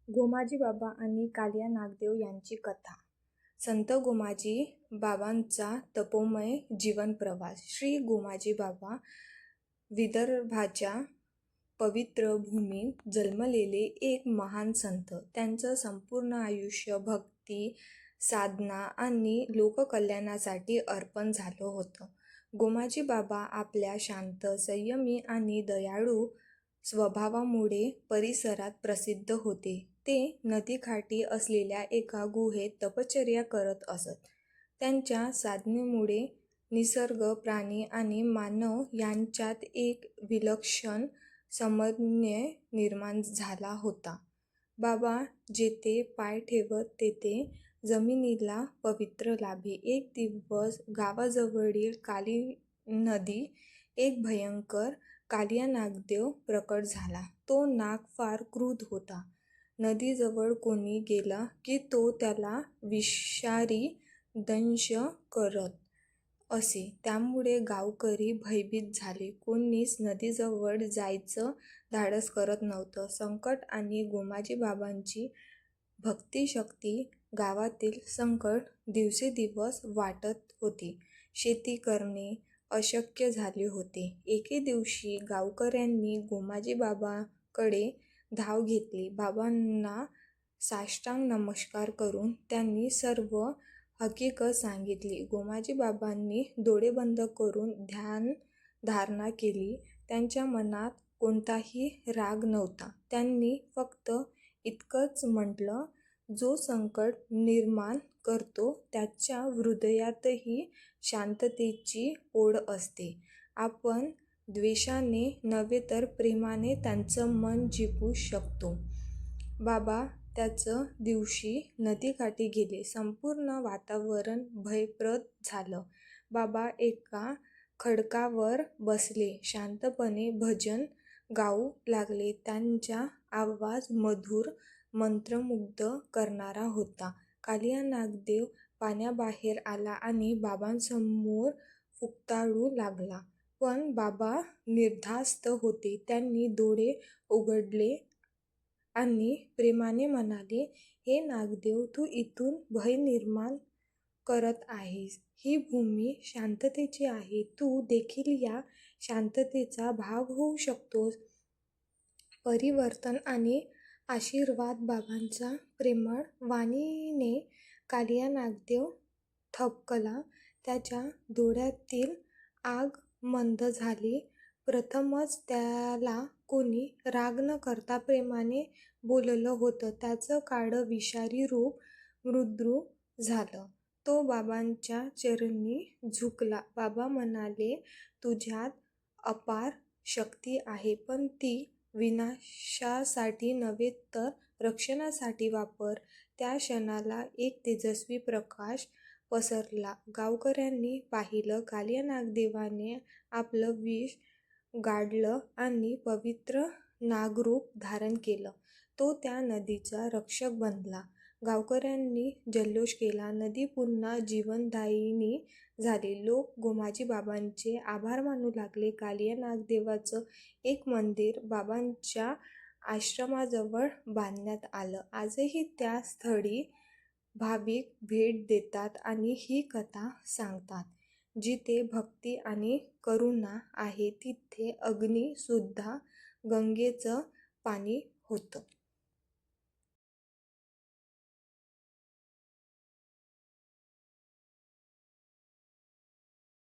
गोमाजी बाबा आणि कालिया नागदेव यांची कथा. संत गोमाजी बाबांचा तपोमय जीवन प्रवास. श्री गोमाजी बाबा विदर्भाच्या पवित्र भूमीत जन्मलेले एक महान संत. त्यांचं संपूर्ण आयुष्य भक्ती, साधना आणि लोककल्याणासाठी अर्पण झालं होतं. गोमाजी बाबा आपल्या शांत, संयमी आणि दयाळू स्वभावामुळे परिसरात प्रसिद्ध होते. ते नदीकाठी असलेल्या एका गुहेत तपश्चर्या करत असत. त्यांच्या साधनेमुळे निसर्ग, प्राणी आणि मानव यांच्यात एक विलक्षण समन्वय निर्माण झाला होता. बाबा जेथे पाय ठेवत तेथे जमिनीला पवित्र लाभे. एक दिवस गावाजवळील काली नदी एक भयंकर कालिया नागदेव प्रकट झाला. तो नाग फार क्रूर होता. नदीजवळ कोणी गेला की तो त्याला विषारी दंश करत असे. त्यामुळे गावकरी भयभीत झाले. कोणीच नदीजवळ जायचं धाडस करत नव्हतं. संकट आणि गोमाजी बाबांची भक्तिशक्ती गावातील संकट दिवसेंदिवस वाढत होती. शेती करणे अशक्य झाले होते. एके दिवशी गावकऱ्यांनी गोमाजी बाबांकडे धाव घेतली. बाबांना साष्टांग नमस्कार करून त्यांनी सर्व हकीकत सांगितली. गोमाजी बाबांनी डोळे बंद करून ध्यान धारणा केली. त्यांच्या मनात कोणताही राग नव्हता. त्यांनी फक्त इतकंच म्हटलं, जो संकट निर्माण करतो त्याच्या हृदयातही शांततेची ओढ असते. आपण द्वेषाने नव्हे तर प्रेमाने त्यांचं मन जिंकू शकतो. बाबा त्याच दिवशी नदीकाठी गेले. संपूर्ण वातावरण भयप्रद झालं. बाबा एका खडकावर बसले. शांतपणे भजन गाऊ लागले. त्यांचा आवाज मधुर, मंत्रमुग्ध करणारा होता. कालिया नागदेव पाण्याबाहेर आला आणि बाबांसमोर फुंकाळू लागला. पण बाबा निर्धास्त होते. त्यांनी डोळे उघडले आणि प्रेमाने म्हणाले, हे नागदेव, तू इथून भय निर्माण करत आहेस. ही भूमी शांततेची आहे. तू देखील या शांततेचा भाग होऊ शकतोस. परिवर्तन आणि आशीर्वाद. बाबांच्या प्रेमळ वाणीने कालिया नागदेव थबकला. त्याच्या डोळ्यातील आग मंद झाली. प्रथमच त्याला कोणी राग न करता प्रेमाने बोललं होतं. त्याचं काळं विषारी रूप मृदू झालं. तो बाबांच्या चरणी झुकला. बाबा म्हणाले, तुझ्यात अपार शक्ती आहे, पण ती विनाशासाठी नव्हे तर रक्षणासाठी वापर. त्या क्षणाला एक तेजस्वी प्रकाश पसरला. गावकऱ्यांनी पाहिलं, कालिया नागदेवाने आपलं विष गाळलं आणि पवित्र नागरूप धारण केलं. तो त्या नदीचा रक्षक बनला. गावकऱ्यांनी जल्लोष केला. नदी पुन्हा जीवनदायिनी झाली. लोक गोमाजी बाबांचे आभार मानू लागले. कालिया नागदेवाचं एक मंदिर बाबांच्या आश्रमाजवळ बांधण्यात आलं. आजही त्या स्थळी भाविक भेट देतात आणि ही कथा सांगतात. जिथे भक्ती आणि करुणा आहे तिथे अग्नी सुद्धा गंगेचं पाणी होतं.